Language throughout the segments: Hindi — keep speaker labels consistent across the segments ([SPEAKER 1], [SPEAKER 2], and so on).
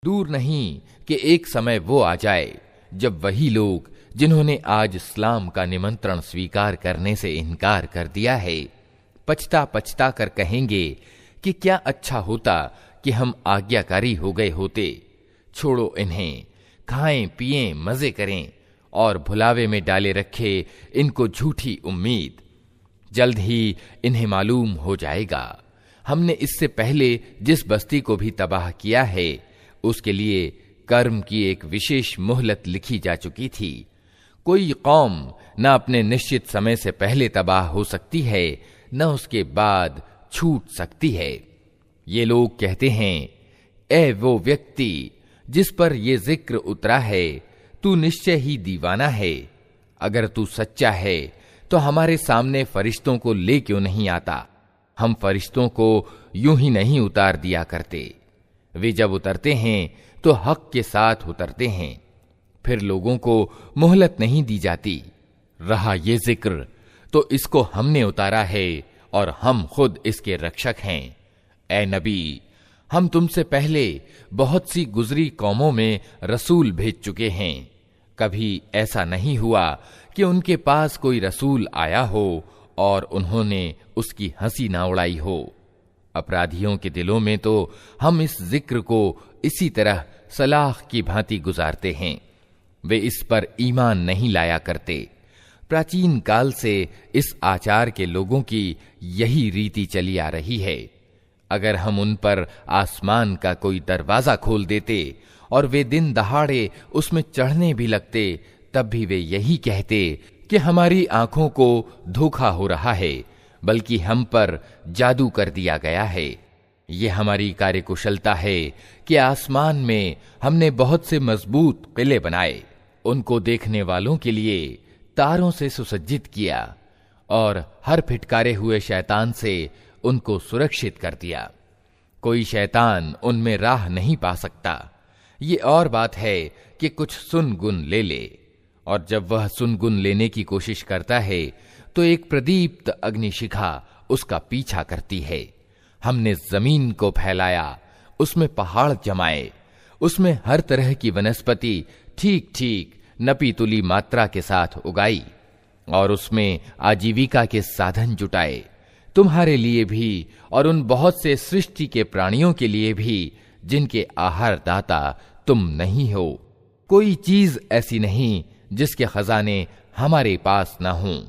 [SPEAKER 1] दूर नहीं कि एक समय वो आ जाए जब वही लोग जिन्होंने आज इस्लाम का निमंत्रण स्वीकार करने से इनकार कर दिया है, पछता पछता कर कहेंगे कि क्या अच्छा होता कि हम आज्ञाकारी हो गए होते। छोड़ो इन्हें, खाएं पिएं मजे करें और भुलावे में डाले रखे इनको झूठी उम्मीद। जल्द ही इन्हें मालूम हो जाएगा हमने इससे पहले जिस बस्ती को भी तबाह किया है उसके लिए कर्म की एक विशेष मोहलत लिखी जा चुकी थी। कोई कौम न अपने निश्चित समय से पहले तबाह हो सकती है न उसके बाद छूट सकती है। ये लोग कहते हैं, ए वो व्यक्ति जिस पर ये जिक्र उतरा है, तू निश्चय ही दीवाना है। अगर तू सच्चा है तो हमारे सामने फरिश्तों को ले क्यों नहीं आता? हम फरिश्तों को यूं ही नहीं उतार दिया करते। वे जब उतरते हैं तो हक के साथ उतरते हैं, फिर लोगों को मोहलत नहीं दी जाती। रहा ये जिक्र तो इसको हमने उतारा है और हम खुद इसके रक्षक हैं। ए नबी, हम तुमसे पहले बहुत सी गुजरी कौमों में रसूल भेज चुके हैं। कभी ऐसा नहीं हुआ कि उनके पास कोई रसूल आया हो और उन्होंने उसकी हंसी ना उड़ाई हो। अपराधियों के दिलों में तो हम इस जिक्र को इसी तरह सलाख की भांति गुजारते हैं। वे इस पर ईमान नहीं लाया करते। प्राचीन काल से इस आचार के लोगों की यही रीति चली आ रही है। अगर हम उन पर आसमान का कोई दरवाजा खोल देते और वे दिन दहाड़े उसमें चढ़ने भी लगते, तब भी वे यही कहते कि हमारी आंखों को धोखा हो रहा है, बल्कि हम पर जादू कर दिया गया है। ये हमारी कार्यकुशलता है कि आसमान में हमने बहुत से मजबूत किले बनाए, उनको देखने वालों के लिए तारों से सुसज्जित किया और हर फिटकारे हुए शैतान से उनको सुरक्षित कर दिया। कोई शैतान उनमें राह नहीं पा सकता। ये और बात है कि कुछ सुन गुन ले ले, और जब वह सुन गुन लेने की कोशिश करता है तो एक प्रदीप्त अग्निशिखा उसका पीछा करती है। हमने जमीन को फैलाया, उसमें पहाड़ जमाए, उसमें हर तरह की वनस्पति ठीक ठीक नपी तुली मात्रा के साथ उगाई और उसमें आजीविका के साधन जुटाए, तुम्हारे लिए भी और उन बहुत से सृष्टि के प्राणियों के लिए भी जिनके आहार दाता तुम नहीं हो। कोई चीज ऐसी नहीं जिसके खजाने हमारे पास ना हों,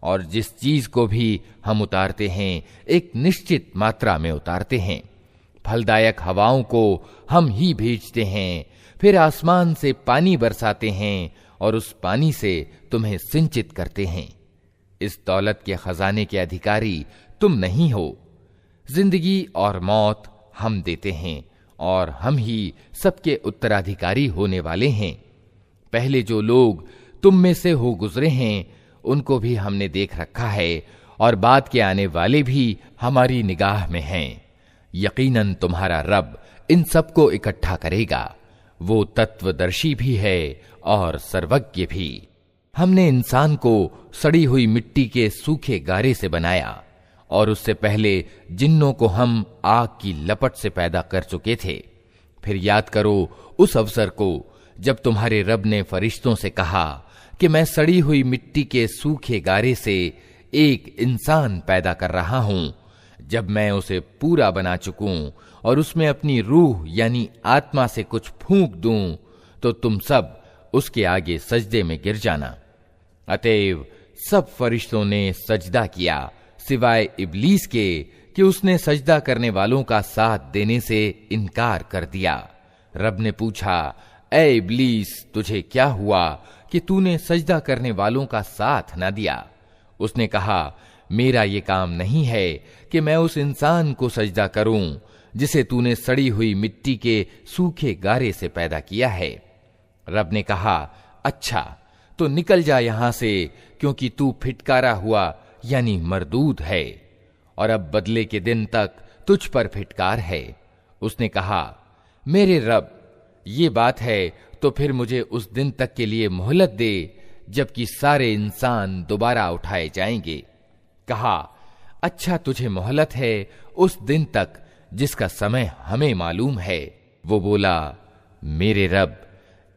[SPEAKER 1] और जिस चीज को भी हम उतारते हैं एक निश्चित मात्रा में उतारते हैं। फलदायक हवाओं को हम ही भेजते हैं, फिर आसमान से पानी बरसाते हैं और उस पानी से तुम्हें सिंचित करते हैं। इस दौलत के खजाने के अधिकारी तुम नहीं हो। जिंदगी और मौत हम देते हैं और हम ही सबके उत्तराधिकारी होने वाले हैं। पहले जो लोग तुम में से हो गुजरे हैं उनको भी हमने देख रखा है, और बाद के आने वाले भी हमारी निगाह में हैं। यकीनन तुम्हारा रब इन सबको इकट्ठा करेगा। वो तत्वदर्शी भी है और सर्वज्ञ भी। हमने इंसान को सड़ी हुई मिट्टी के सूखे गारे से बनाया, और उससे पहले जिन्नों को हम आग की लपट से पैदा कर चुके थे। फिर याद करो उस अवसर को जब तुम्हारे रब ने फरिश्तों से कहा कि मैं सड़ी हुई मिट्टी के सूखे गारे से एक इंसान पैदा कर रहा हूं। जब मैं उसे पूरा बना चुकूं और उसमें अपनी रूह यानी आत्मा से कुछ फूंक दूं, तो तुम सब उसके आगे सजदे में गिर जाना। अतएव सब फरिश्तों ने सजदा किया सिवाय इब्लीस के कि उसने सजदा करने वालों का साथ देने से इनकार कर दिया। रब ने पूछा, ए इब्लीस, तुझे क्या हुआ कि तूने सजदा करने वालों का साथ न दिया? उसने कहा, मेरा ये काम नहीं है कि मैं उस इंसान को सजदा करूं जिसे तूने सड़ी हुई मिट्टी के सूखे गारे से पैदा किया है। रब ने कहा, अच्छा तो निकल जा यहां से, क्योंकि तू फिटकारा हुआ यानी मरदूद है, और अब बदले के दिन तक तुझ पर फिटकार है। उसने कहा, मेरे रब, ये बात है तो फिर मुझे उस दिन तक के लिए मोहलत दे जबकि सारे इंसान दोबारा उठाए जाएंगे। कहा, अच्छा तुझे मोहलत है उस दिन तक जिसका समय हमें मालूम है। वो बोला, मेरे रब,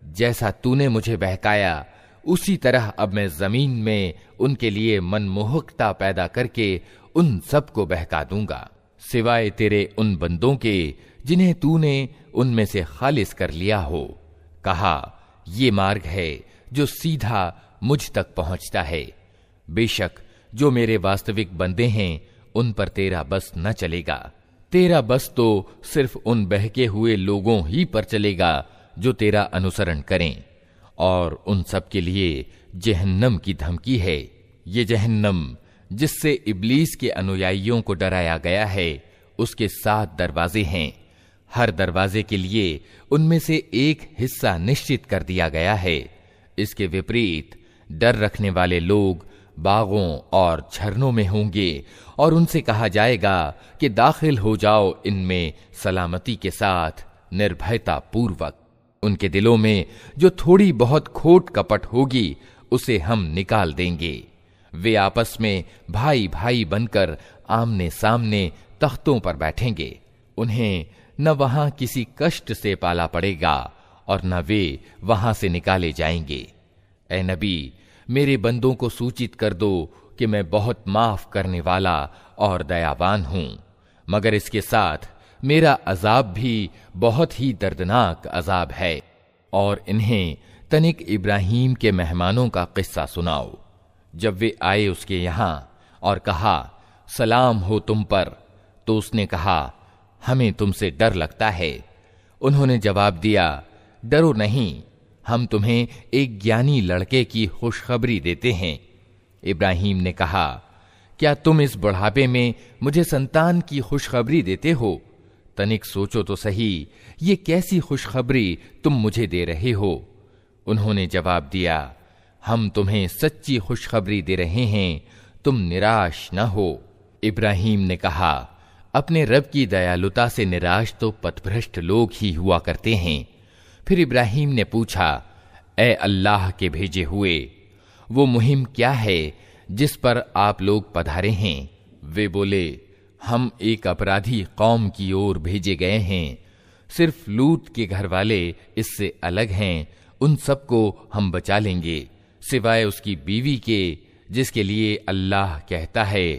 [SPEAKER 1] जैसा तूने मुझे बहकाया उसी तरह अब मैं जमीन में उनके लिए मनमोहकता पैदा करके उन सबको बहका दूंगा, सिवाय तेरे उन बंदों के जिन्हें तूने उनमें से खालिस कर लिया हो। कहा, ये मार्ग है जो सीधा मुझ तक पहुंचता है। बेशक जो मेरे वास्तविक बंदे हैं उन पर तेरा बस न चलेगा। तेरा बस तो सिर्फ उन बहके हुए लोगों ही पर चलेगा जो तेरा अनुसरण करें, और उन सब के लिए जहन्नम की धमकी है। ये जहन्नम जिससे इब्लीस के अनुयायियों को डराया गया है, उसके 7 दरवाजे हैं। हर दरवाजे के लिए उनमें से एक हिस्सा निश्चित कर दिया गया है। इसके विपरीत डर रखने वाले लोग बागों और झरनों में होंगे और उनसे कहा जाएगा कि दाखिल हो जाओ इनमें सलामती के साथ, निर्भयता पूर्वक। उनके दिलों में जो थोड़ी बहुत खोट कपट होगी उसे हम निकाल देंगे। वे आपस में भाई भाई बनकर आमने सामने तख्तों पर बैठेंगे। उन्हें न वहां किसी कष्ट से पाला पड़ेगा और न वे वहां से निकाले जाएंगे। ए नबी, मेरे बंदों को सूचित कर दो कि मैं बहुत माफ करने वाला और दयावान हूं, मगर इसके साथ मेरा अजाब भी बहुत ही दर्दनाक अजाब है। और इन्हें तनिक इब्राहीम के मेहमानों का किस्सा सुनाओ। जब वे आए उसके यहां और कहा, सलाम हो तुम पर, तो उसने कहा, हमें तुमसे डर लगता है। उन्होंने जवाब दिया, डरो नहीं, हम तुम्हें एक ज्ञानी लड़के की खुशखबरी देते हैं। इब्राहीम ने कहा, क्या तुम इस बुढ़ापे में मुझे संतान की खुशखबरी देते हो? तनिक सोचो तो सही, ये कैसी खुशखबरी तुम मुझे दे रहे हो? उन्होंने जवाब दिया, हम तुम्हें सच्ची खुशखबरी दे रहे हैं, तुम निराश न हो। इब्राहीम ने कहा, अपने रब की दयालुता से निराश तो पथभ्रष्ट लोग ही हुआ करते हैं। फिर इब्राहीम ने पूछा, ए अल्लाह के भेजे हुए, वो मुहिम क्या है जिस पर आप लोग पधारे हैं? वे बोले, हम एक अपराधी कौम की ओर भेजे गए हैं। सिर्फ लूत के घर वाले इससे अलग हैं, उन सबको हम बचा लेंगे, सिवाय उसकी बीवी के, जिसके लिए अल्लाह कहता है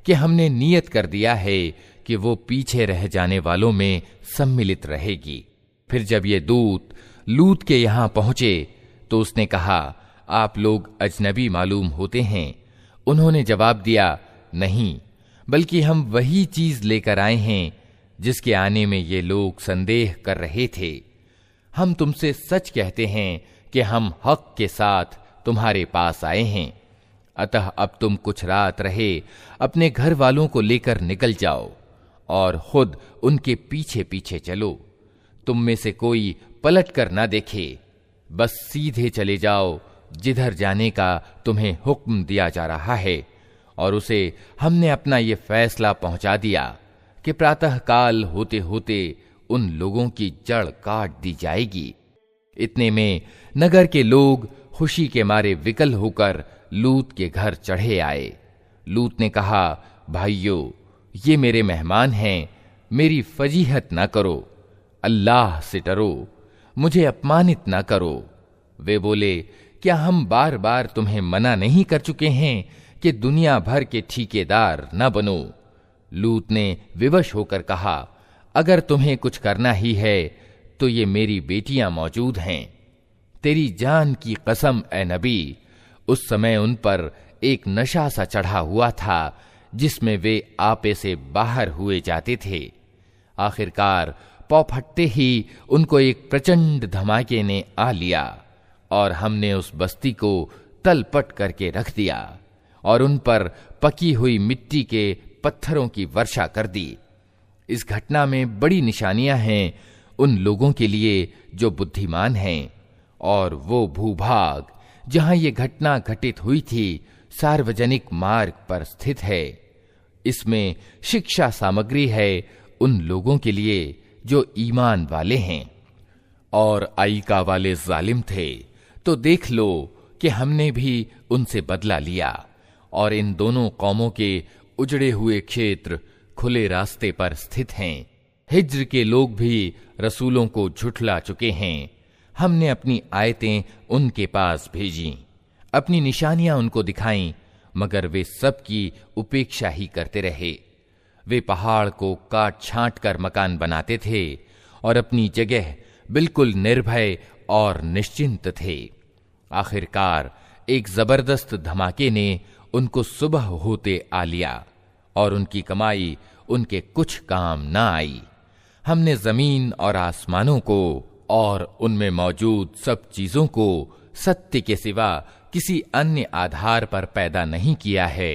[SPEAKER 1] कि हमने नियत कर दिया है कि वो पीछे रह जाने वालों में सम्मिलित रहेगी। फिर जब ये दूत लूत के यहां पहुंचे तो उसने कहा, आप लोग अजनबी मालूम होते हैं। उन्होंने जवाब दिया, नहीं, बल्कि हम वही चीज लेकर आए हैं जिसके आने में ये लोग संदेह कर रहे थे। हम तुमसे सच कहते हैं कि हम हक के साथ तुम्हारे पास आए हैं। अतः अब तुम कुछ रात रहे अपने घर वालों को लेकर निकल जाओ और खुद उनके पीछे पीछे चलो। तुम में से कोई पलट कर ना देखे, बस सीधे चले जाओ जिधर जाने का तुम्हें हुक्म दिया जा रहा है। और उसे हमने अपना ये फैसला पहुंचा दिया कि प्रातः काल होते होते उन लोगों की जड़ काट दी जाएगी। इतने में नगर के लोग खुशी के मारे विकल होकर लूत के घर चढ़े आए। लूत ने कहा, भाइयों, ये मेरे मेहमान हैं, मेरी फजीहत ना करो, अल्लाह से डरो, मुझे अपमानित ना करो। वे बोले, क्या हम बार बार तुम्हें मना नहीं कर चुके हैं कि दुनिया भर के ठेकेदार न बनो? लूत ने विवश होकर कहा, अगर तुम्हें कुछ करना ही है तो ये मेरी बेटियां मौजूद हैं। तेरी जान की कसम ए नबी, उस समय उन पर एक नशा सा चढ़ा हुआ था जिसमें वे आपे से बाहर हुए जाते थे। आखिरकार पौ फटते ही उनको एक प्रचंड धमाके ने आ लिया और हमने उस बस्ती को तलपट करके रख दिया और उन पर पकी हुई मिट्टी के पत्थरों की वर्षा कर दी। इस घटना में बड़ी निशानियां हैं उन लोगों के लिए जो बुद्धिमान हैं, और वो भूभाग जहां ये घटना घटित हुई थी सार्वजनिक मार्ग पर स्थित है। इसमें शिक्षा सामग्री है उन लोगों के लिए जो ईमान वाले हैं। और आईका वाले जालिम थे तो देख लो कि हमने भी उनसे बदला लिया, और इन दोनों कौमों के उजड़े हुए क्षेत्र खुले रास्ते पर स्थित हैं। हिज्र के लोग भी रसूलों को झुठला चुके हैं। हमने अपनी आयतें उनके पास भेजी, अपनी निशानियां उनको दिखाईं, मगर वे सब की उपेक्षा ही करते रहे। वे पहाड़ को काट छांट कर मकान बनाते थे और अपनी जगह बिल्कुल निर्भय और निश्चिंत थे। आखिरकार एक जबरदस्त धमाके ने उनको सुबह होते आ लिया और उनकी कमाई उनके कुछ काम न आई। हमने जमीन और आसमानों को और उनमें मौजूद सब चीजों को सत्य के सिवा किसी अन्य आधार पर पैदा नहीं किया है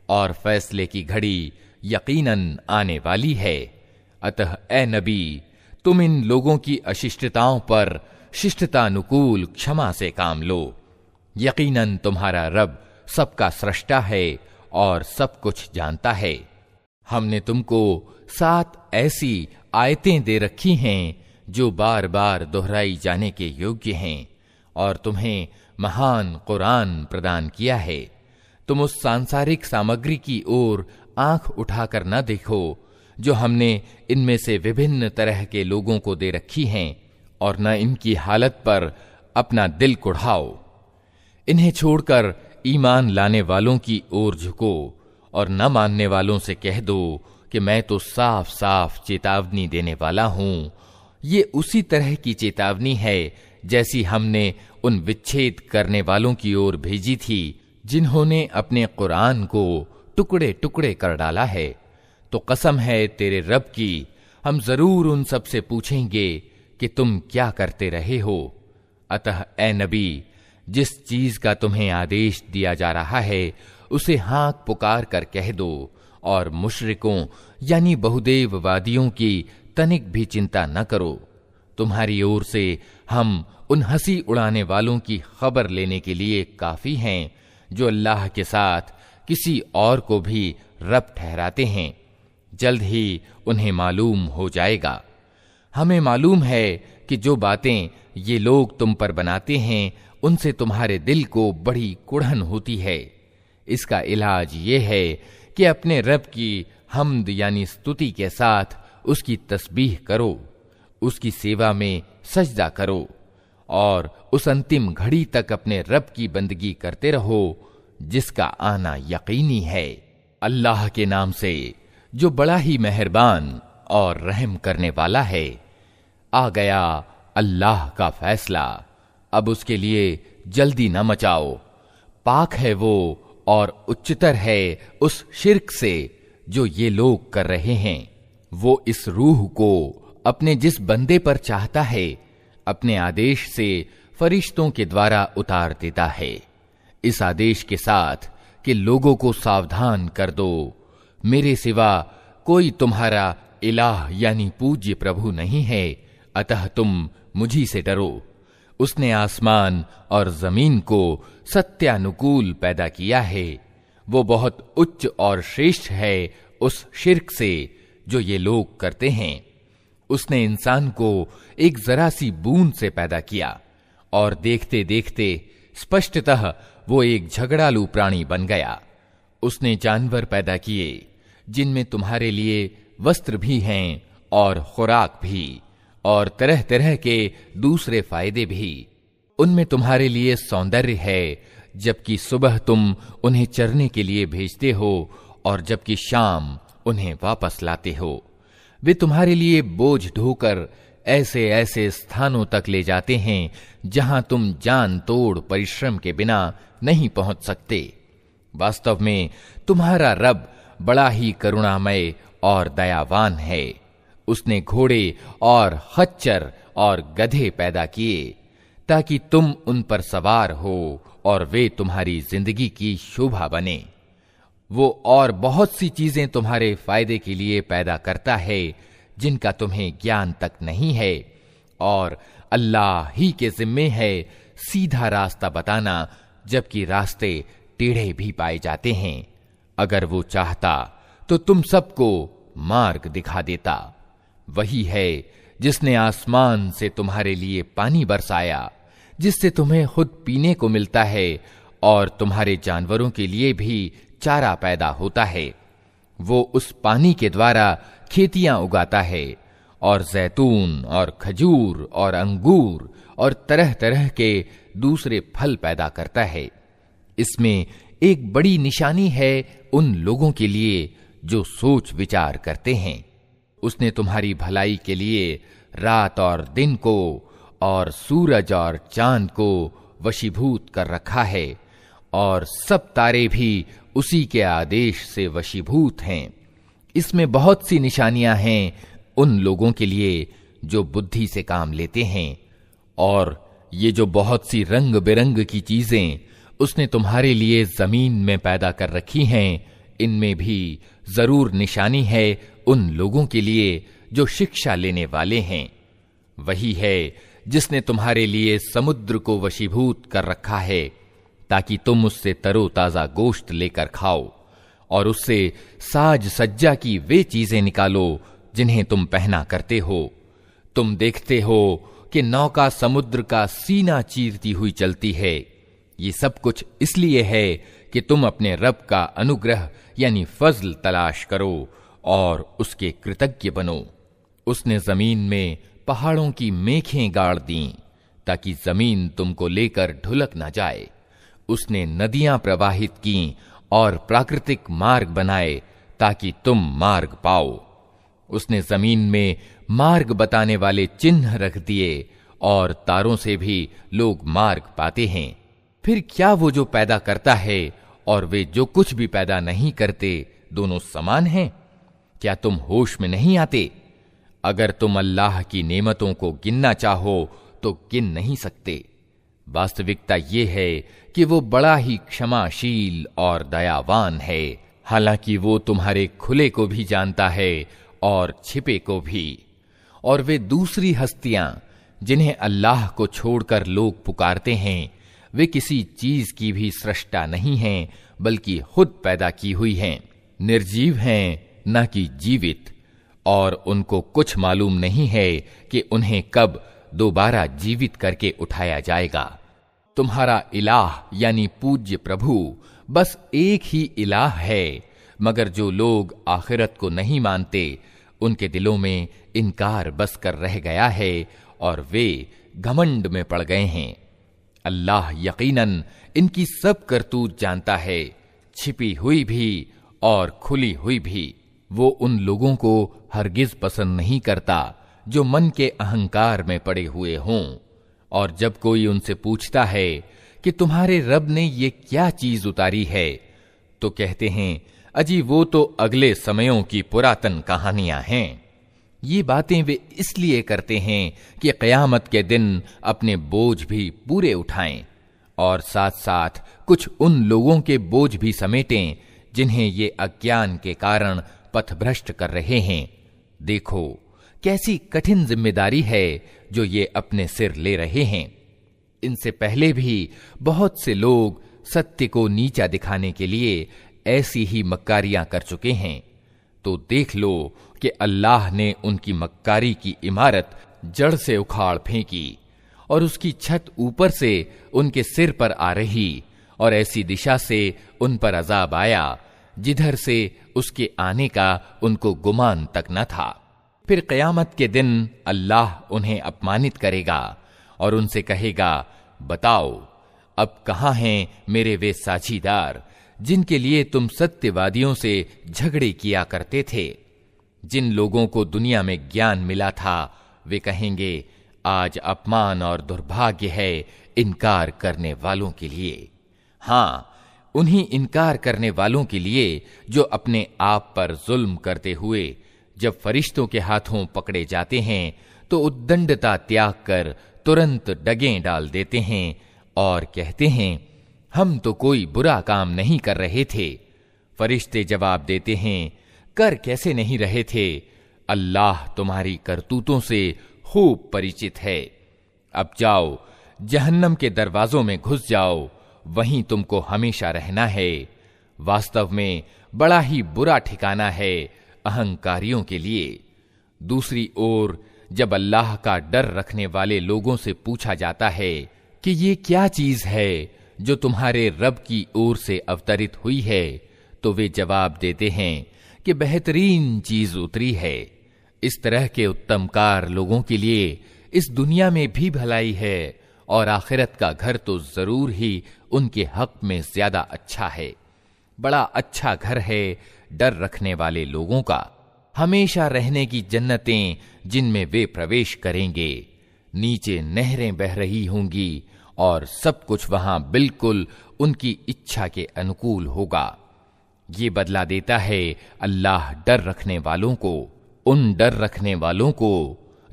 [SPEAKER 1] और फैसले की घड़ी यकीनन आने वाली है। अतः ए नबी, तुम इन लोगों की अशिष्टताओं पर शिष्टतानुकूल क्षमा से काम लो। यकीनन तुम्हारा रब सबका स्रष्टा है और सब कुछ जानता है। हमने तुमको 7 ऐसी आयतें दे रखी हैं जो बार बार दोहराई जाने के योग्य हैं और तुम्हें महान कुरान प्रदान किया है। तुम उस सांसारिक सामग्री की ओर आंख उठाकर न देखो जो हमने इनमें से विभिन्न तरह के लोगों को दे रखी हैं, और न इनकी हालत पर अपना दिल कुढ़ाओ। इन्हें छोड़कर ईमान लाने वालों की ओर झुको और न मानने वालों से कह दो कि मैं तो साफ साफ चेतावनी देने वाला हूं। ये उसी तरह की चेतावनी है जैसी हमने उन विच्छेद करने वालों की ओर भेजी थी जिन्होंने अपने कुरान को टुकड़े टुकड़े कर डाला है। तो कसम है तेरे रब की, हम जरूर उन सब से पूछेंगे कि तुम क्या करते रहे हो। अतः ए नबी, जिस चीज का तुम्हें आदेश दिया जा रहा है उसे हाँक पुकार कर कह दो और मुशरिकों यानी बहुदेववादियों की तनिक भी चिंता न करो। तुम्हारी ओर से हम उन हंसी उड़ाने वालों की खबर लेने के लिए काफी हैं जो अल्लाह के साथ किसी और को भी रब ठहराते हैं। जल्द ही उन्हें मालूम हो जाएगा। हमें मालूम है कि जो बातें ये लोग तुम पर बनाते हैं उनसे तुम्हारे दिल को बड़ी कुढ़न होती है। इसका इलाज ये है कि अपने रब की हम्द यानी स्तुति के साथ उसकी तस्बीह करो, उसकी सेवा में सजदा करो और उस अंतिम घड़ी तक अपने रब की बंदगी करते रहो जिसका आना यकीनी है। अल्लाह के नाम से जो बड़ा ही मेहरबान और रहम करने वाला है। आ गया अल्लाह का फैसला, अब उसके लिए जल्दी न मचाओ। पाक है वो और उच्चतर है उस शिर्क से जो ये लोग कर रहे हैं। वो इस रूह को अपने जिस बंदे पर चाहता है अपने आदेश से फरिश्तों के द्वारा उतार देता है, इस आदेश के साथ कि लोगों को सावधान कर दो, मेरे सिवा कोई तुम्हारा इलाह यानी पूज्य प्रभु नहीं है, अतः तुम मुझी से डरो। उसने आसमान और जमीन को सत्यानुकूल पैदा किया है। वो बहुत उच्च और श्रेष्ठ है उस शिर्क से जो ये लोग करते हैं। उसने इंसान को एक जरा सी बूंद से पैदा किया और देखते देखते स्पष्टतः वो एक झगड़ालू प्राणी बन गया। उसने जानवर पैदा किए जिनमें तुम्हारे लिए वस्त्र भी हैं और खुराक भी और तरह तरह के दूसरे फायदे भी। उनमें तुम्हारे लिए सौंदर्य है जबकि सुबह तुम उन्हें चरने के लिए भेजते हो और जबकि शाम उन्हें वापस लाते हो। वे तुम्हारे लिए बोझ ढोकर ऐसे ऐसे स्थानों तक ले जाते हैं जहां तुम जान तोड़ परिश्रम के बिना नहीं पहुंच सकते। वास्तव में तुम्हारा रब बड़ा ही करुणामय और दयावान है। उसने घोड़े और खच्चर और गधे पैदा किए ताकि तुम उन पर सवार हो और वे तुम्हारी जिंदगी की शोभा बने। वो और बहुत सी चीजें तुम्हारे फायदे के लिए पैदा करता है जिनका तुम्हें ज्ञान तक नहीं है, और अल्लाह ही के जिम्मे है सीधा रास्ता बताना, जबकि रास्ते टेढ़े भी पाए जाते हैं। अगर वो चाहता तो तुम सबको मार्ग दिखा देता। वही है जिसने आसमान से तुम्हारे लिए पानी बरसाया जिससे तुम्हें खुद पीने को मिलता है और तुम्हारे जानवरों के लिए भी चारा पैदा होता है। वो उस पानी के द्वारा खेतियां उगाता है और जैतून और खजूर और अंगूर और तरह तरह के दूसरे फल पैदा करता है। इसमें एक बड़ी निशानी है उन लोगों के लिए जो सोच विचार करते हैं। उसने तुम्हारी भलाई के लिए रात और दिन को और सूरज और चांद को वशीभूत कर रखा है, और सब तारे भी उसी के आदेश से वशीभूत हैं। इसमें बहुत सी निशानियां हैं उन लोगों के लिए जो बुद्धि से काम लेते हैं। और ये जो बहुत सी रंग बिरंग की चीजें उसने तुम्हारे लिए जमीन में पैदा कर रखी हैं, इनमें भी जरूर निशानी है उन लोगों के लिए जो शिक्षा लेने वाले हैं। वही है जिसने तुम्हारे लिए समुद्र को वशीभूत कर रखा है ताकि तुम उससे तरोताजा गोश्त लेकर खाओ, और उससे साज सज्जा की वे चीजें निकालो जिन्हें तुम पहना करते हो। तुम देखते हो कि नौका समुद्र का सीना चीरती हुई चलती है। ये सब कुछ इसलिए है कि तुम अपने रब का अनुग्रह यानी फजल तलाश करो और उसके कृतज्ञ बनो। उसने जमीन में पहाड़ों की मेखें गाड़ दी ताकि जमीन तुमको लेकर ढुलक न जाए। उसने नदियां प्रवाहित की और प्राकृतिक मार्ग बनाए ताकि तुम मार्ग पाओ। उसने जमीन में मार्ग बताने वाले चिन्ह रख दिए और तारों से भी लोग मार्ग पाते हैं। फिर क्या वो जो पैदा करता है और वे जो कुछ भी पैदा नहीं करते दोनों समान हैं? क्या तुम होश में नहीं आते? अगर तुम अल्लाह की नेमतों को गिनना चाहो तो गिन नहीं सकते। वास्तविकता ये है कि वो बड़ा ही क्षमाशील और दयावान है। हालांकि वो तुम्हारे खुले को भी जानता है और छिपे को भी। और वे दूसरी हस्तियां जिन्हें अल्लाह को छोड़कर लोग पुकारते हैं, वे किसी चीज की भी सृष्टा नहीं हैं, बल्कि खुद पैदा की हुई हैं। निर्जीव हैं न कि जीवित, और उनको कुछ मालूम नहीं है कि उन्हें कब दोबारा जीवित करके उठाया जाएगा। तुम्हारा इलाह यानी पूज्य प्रभु बस एक ही इलाह है, मगर जो लोग आखिरत को नहीं मानते उनके दिलों में इनकार बस कर रह गया है और वे घमंड में पड़ गए हैं। अल्लाह यकीनन इनकी सब करतूत जानता है, छिपी हुई भी और खुली हुई भी। वो उन लोगों को हरगिज पसंद नहीं करता जो मन के अहंकार में पड़े हुए हों। और जब कोई उनसे पूछता है कि तुम्हारे रब ने ये क्या चीज उतारी है, तो कहते हैं अजी वो तो अगले समयों की पुरातन कहानियां हैं। ये बातें वे इसलिए करते हैं कि क़यामत के दिन अपने बोझ भी पूरे उठाएं और साथ साथ कुछ उन लोगों के बोझ भी समेटें जिन्हें ये अज्ञान के कारण पथभ्रष्ट कर रहे हैं। देखो कैसी कठिन जिम्मेदारी है जो ये अपने सिर ले रहे हैं। इनसे पहले भी बहुत से लोग सत्य को नीचा दिखाने के लिए ऐसी ही मक्कारियां कर चुके हैं। तो देख लो कि अल्लाह ने उनकी मक्कारी की इमारत जड़ से उखाड़ फेंकी और उसकी छत ऊपर से उनके सिर पर आ रही, और ऐसी दिशा से उन पर अजाब आया जिधर से उसके आने का उनको गुमान तक न था। फिर क़यामत के दिन अल्लाह उन्हें अपमानित करेगा और उनसे कहेगा, बताओ अब कहाँ हैं मेरे वे साझीदार जिनके लिए तुम सत्यवादियों से झगड़े किया करते थे। जिन लोगों को दुनिया में ज्ञान मिला था वे कहेंगे, आज अपमान और दुर्भाग्य है इनकार करने वालों के लिए। हाँ, उन्हीं इनकार करने वालों के लिए जो अपने आप पर जुल्म करते हुए जब फरिश्तों के हाथों पकड़े जाते हैं तो उद्दंडता त्याग कर तुरंत डगें डाल देते हैं और कहते हैं, हम तो कोई बुरा काम नहीं कर रहे थे। फरिश्ते जवाब देते हैं, कर कैसे नहीं रहे थे, अल्लाह तुम्हारी करतूतों से खूब परिचित है। अब जाओ जहन्नम के दरवाजों में घुस जाओ, वहीं तुमको हमेशा रहना है। वास्तव में बड़ा ही बुरा ठिकाना है अहंकारियों के लिए। दूसरी ओर जब अल्लाह का डर रखने वाले लोगों से पूछा जाता है कि ये क्या चीज है जो तुम्हारे रब की ओर से अवतरित हुई है, तो वे जवाब देते हैं कि बेहतरीन चीज उतरी है। इस तरह के उत्तमकार लोगों के लिए इस दुनिया में भी भलाई है और आखिरत का घर तो जरूर ही उनके हक में ज्यादा अच्छा है। बड़ा अच्छा घर है डर रखने वाले लोगों का, हमेशा रहने की जन्नतें जिनमें वे प्रवेश करेंगे, नीचे नहरें बह रही होंगी और सब कुछ वहां बिल्कुल उनकी इच्छा के अनुकूल होगा। ये बदला देता है अल्लाह डर रखने वालों को, उन डर रखने वालों को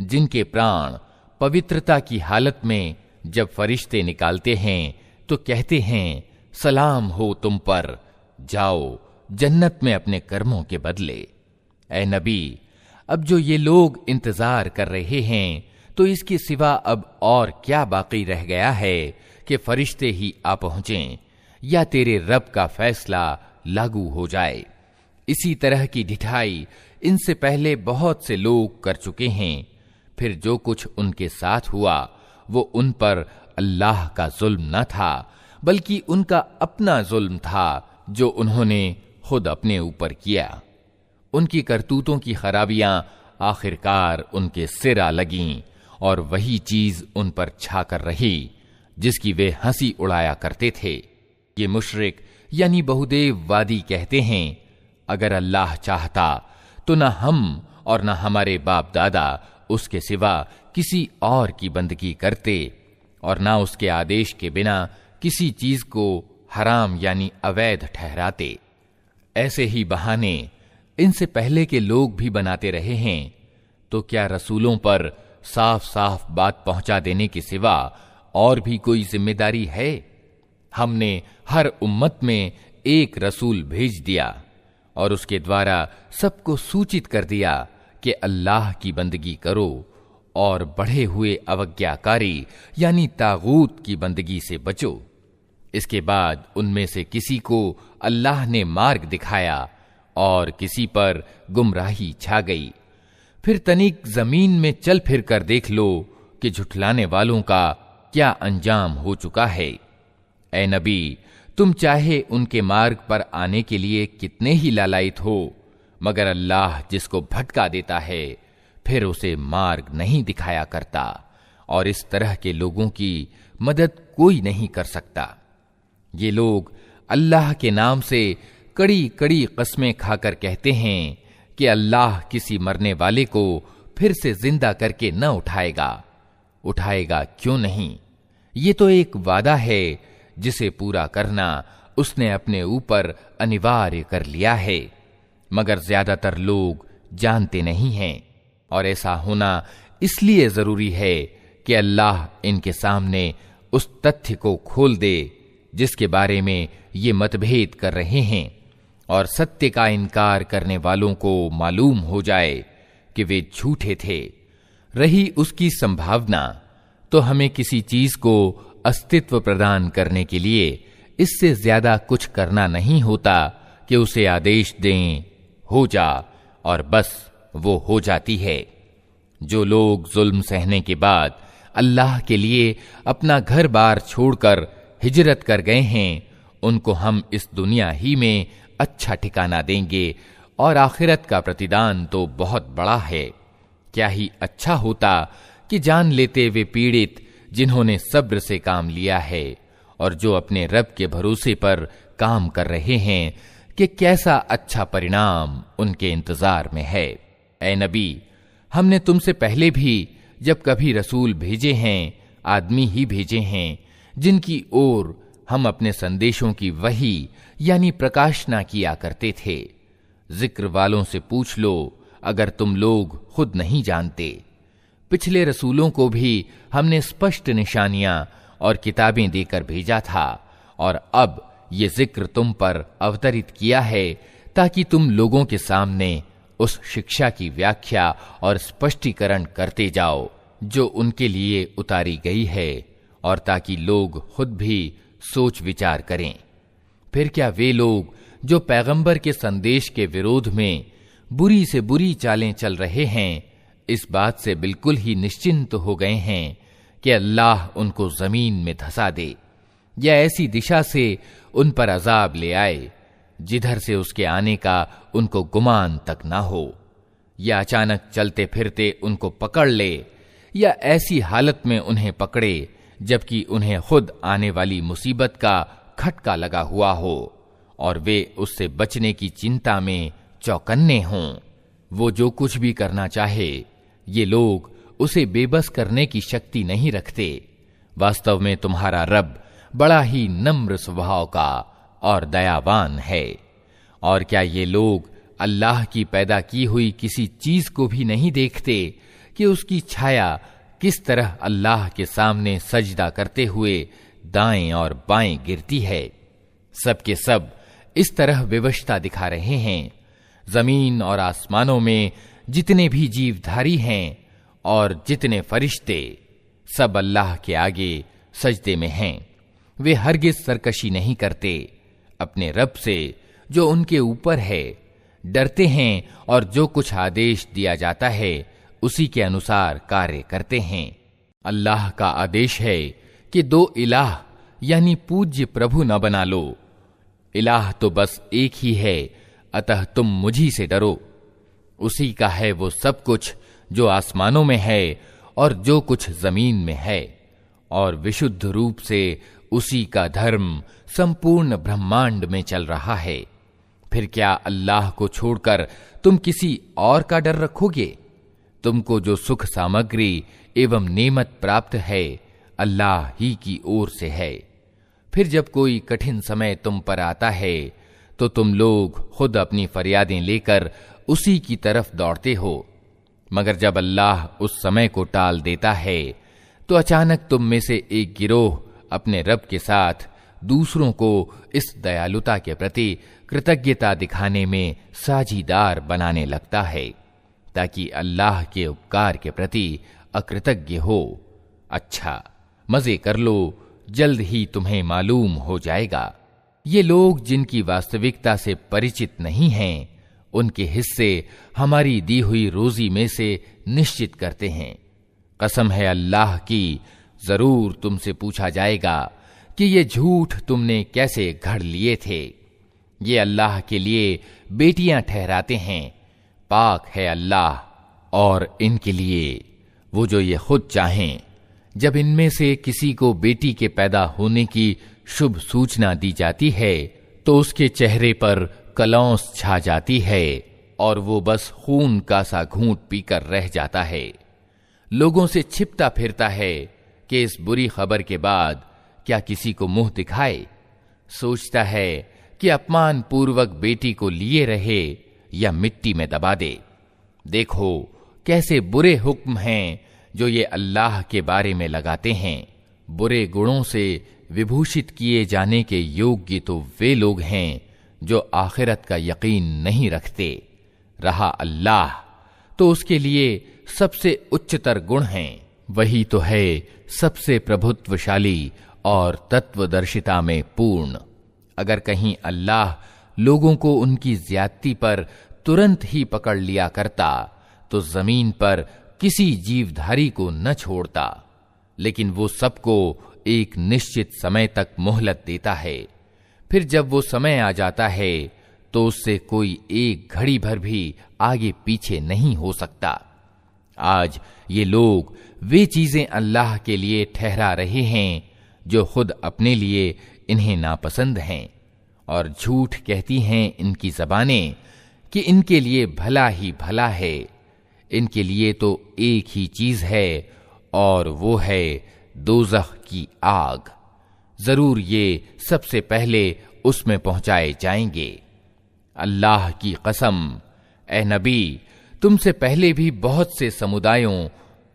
[SPEAKER 1] जिनके प्राण पवित्रता की हालत में जब फरिश्ते निकालते हैं तो कहते हैं सलाम हो तुम पर, जाओ जन्नत में अपने कर्मों के बदले। ऐ नबी, अब जो ये लोग इंतजार कर रहे हैं तो इसके सिवा अब और क्या बाकी रह गया है कि फरिश्ते ही आ पहुंचें या तेरे रब का फैसला लागू हो जाए। इसी तरह की ढिठाई इनसे पहले बहुत से लोग कर चुके हैं। फिर जो कुछ उनके साथ हुआ वो उन पर अल्लाह का जुल्म न था, बल्कि उनका अपना जुल्म था जो उन्होंने खुद अपने ऊपर किया। उनकी करतूतों की खराबियां आखिरकार उनके सिर आ लगीं और वही चीज उन पर छाकर रही जिसकी वे हंसी उड़ाया करते थे। ये मुशरिक यानी बहुदेववादी कहते हैं, अगर अल्लाह चाहता तो न हम और न हमारे बाप दादा उसके सिवा किसी और की बंदगी करते और न उसके आदेश के बिना किसी चीज को हराम यानी अवैध ठहराते। ऐसे ही बहाने इनसे पहले के लोग भी बनाते रहे हैं। तो क्या रसूलों पर साफ साफ बात पहुंचा देने के सिवा और भी कोई जिम्मेदारी है? हमने हर उम्मत में एक रसूल भेज दिया और उसके द्वारा सबको सूचित कर दिया कि अल्लाह की बंदगी करो और बढ़े हुए अवज्ञाकारी यानी तागूत की बंदगी से बचो। इसके बाद उनमें से किसी को अल्लाह ने मार्ग दिखाया और किसी पर गुमराही छा गई। फिर तनिक जमीन में चल फिर कर देख लो कि झुठलाने वालों का क्या अंजाम हो चुका है। ऐ नबी, तुम चाहे उनके मार्ग पर आने के लिए कितने ही लालायित हो, मगर अल्लाह जिसको भटका देता है फिर उसे मार्ग नहीं दिखाया करता और इस तरह के लोगों की मदद कोई नहीं कर सकता। ये लोग अल्लाह के नाम से कड़ी कड़ी कस्में खाकर कहते हैं कि अल्लाह किसी मरने वाले को फिर से जिंदा करके न उठाएगा क्यों नहीं। ये तो एक वादा है जिसे पूरा करना उसने अपने ऊपर अनिवार्य कर लिया है, मगर ज्यादातर लोग जानते नहीं हैं और ऐसा होना इसलिए जरूरी है कि अल्लाह इनके सामने उस तथ्य को खोल दे जिसके बारे में ये मतभेद कर रहे हैं और सत्य का इनकार करने वालों को मालूम हो जाए कि वे झूठे थे। रही उसकी संभावना तो हमें किसी चीज को अस्तित्व प्रदान करने के लिए इससे ज्यादा कुछ करना नहीं होता कि उसे आदेश दें हो जा और बस वो हो जाती है। जो लोग जुल्म सहने के बाद अल्लाह के लिए अपना घर बार छोड़कर हिजरत कर गए हैं उनको हम इस दुनिया ही में अच्छा ठिकाना देंगे और आखिरत का प्रतिदान तो बहुत बड़ा है। क्या ही अच्छा होता कि जान लेते वे पीड़ित जिन्होंने सब्र से काम लिया है और जो अपने रब के भरोसे पर काम कर रहे हैं कि कैसा अच्छा परिणाम उनके इंतजार में है। ऐ नबी, हमने तुमसे पहले भी जब कभी रसूल भेजे हैं आदमी ही भेजे हैं जिनकी ओर हम अपने संदेशों की वही यानी प्रकाशना किया करते थे। जिक्र वालों से पूछ लो अगर तुम लोग खुद नहीं जानते। पिछले रसूलों को भी हमने स्पष्ट निशानियां और किताबें देकर भेजा था और अब ये जिक्र तुम पर अवतरित किया है ताकि तुम लोगों के सामने उस शिक्षा की व्याख्या और स्पष्टीकरण करते जाओ जो उनके लिए उतारी गई है और ताकि लोग खुद भी सोच विचार करें। फिर क्या वे लोग जो पैगंबर के संदेश के विरोध में बुरी से बुरी चालें चल रहे हैं इस बात से बिल्कुल ही निश्चिंत हो गए हैं कि अल्लाह उनको जमीन में धंसा दे या ऐसी दिशा से उन पर अजाब ले आए जिधर से उसके आने का उनको गुमान तक ना हो। या अचानक चलते फिरते उनको पकड़ ले, या ऐसी हालत में उन्हें पकड़े जबकि उन्हें खुद आने वाली मुसीबत का खटका लगा हुआ हो और वे उससे बचने की चिंता में चौकन्ने हों। वो जो कुछ भी करना चाहे, ये लोग उसे बेबस करने की शक्ति नहीं रखते। वास्तव में तुम्हारा रब बड़ा ही नम्र स्वभाव का और दयावान है। और क्या ये लोग अल्लाह की पैदा की हुई किसी चीज को भी नहीं देखते कि उसकी छाया किस तरह अल्लाह के सामने सजदा करते हुए दाएं और बाएं गिरती है। सब के सब इस तरह विवशता दिखा रहे हैं। जमीन और आसमानों में जितने भी जीवधारी हैं और जितने फरिश्ते, सब अल्लाह के आगे सजदे में हैं। वे हरगिज सरकशी नहीं करते, अपने रब से जो उनके ऊपर है डरते हैं और जो कुछ आदेश दिया जाता है उसी के अनुसार कार्य करते हैं। अल्लाह का आदेश है कि दो इलाह यानी पूज्य प्रभु न बना लो। इलाह तो बस एक ही है, अतः तुम मुझी से डरो। उसी का है वो सब कुछ जो आसमानों में है और जो कुछ जमीन में है, और विशुद्ध रूप से उसी का धर्म संपूर्ण ब्रह्मांड में चल रहा है। फिर क्या अल्लाह को छोड़कर तुम किसी और का डर रखोगे? तुमको जो सुख सामग्री एवं नेमत प्राप्त है अल्लाह ही की ओर से है। फिर जब कोई कठिन समय तुम पर आता है तो तुम लोग खुद अपनी फरियादें लेकर उसी की तरफ दौड़ते हो, मगर जब अल्लाह उस समय को टाल देता है तो अचानक तुम में से एक गिरोह अपने रब के साथ दूसरों को इस दयालुता के प्रति कृतज्ञता दिखाने में साझीदार बनाने लगता है, ताकि अल्लाह के उपकार के प्रति अकृतज्ञ हो। अच्छा, मजे कर लो, जल्द ही तुम्हें मालूम हो जाएगा। ये लोग जिनकी वास्तविकता से परिचित नहीं हैं, उनके हिस्से हमारी दी हुई रोजी में से निश्चित करते हैं। कसम है अल्लाह की, जरूर तुमसे पूछा जाएगा कि ये झूठ तुमने कैसे घड़ लिए थे। ये अल्लाह के लिए बेटियां ठहराते हैं, पाक है अल्लाह और इनके लिए वो जो ये खुद चाहें। जब इनमें से किसी को बेटी के पैदा होने की शुभ सूचना दी जाती है तो उसके चेहरे पर कलौंस छा जाती है और वो बस खून का सा घूंट पीकर रह जाता है। लोगों से छिपता फिरता है कि इस बुरी खबर के बाद क्या किसी को मुंह दिखाए। सोचता है कि अपमान पूर्वक बेटी को लिए रहे या मिट्टी में दबा दे। देखो कैसे बुरे हुक्म हैं जो ये अल्लाह के बारे में लगाते हैं। बुरे गुणों से विभूषित किए जाने के योग्य तो वे लोग हैं जो आखिरत का यकीन नहीं रखते। रहा अल्लाह तो उसके लिए सबसे उच्चतर गुण हैं। वही तो है सबसे प्रभुत्वशाली और तत्वदर्शिता में पूर्ण। अगर कहीं अल्लाह लोगों को उनकी ज्यादती पर तुरंत ही पकड़ लिया करता तो जमीन पर किसी जीवधारी को न छोड़ता, लेकिन वो सबको एक निश्चित समय तक मोहलत देता है। फिर जब वो समय आ जाता है तो उससे कोई एक घड़ी भर भी आगे पीछे नहीं हो सकता। आज ये लोग वे चीजें अल्लाह के लिए ठहरा रहे हैं जो खुद अपने लिए इन्हें नापसंद हैं, और झूठ कहती हैं इनकी ज़बानें कि इनके लिए भला ही भला है। इनके लिए तो एक ही चीज है और वो है दोज़ख की आग। जरूर ये सबसे पहले उसमें पहुंचाए जाएंगे। अल्लाह की कसम, ए नबी, तुमसे पहले भी बहुत से समुदायों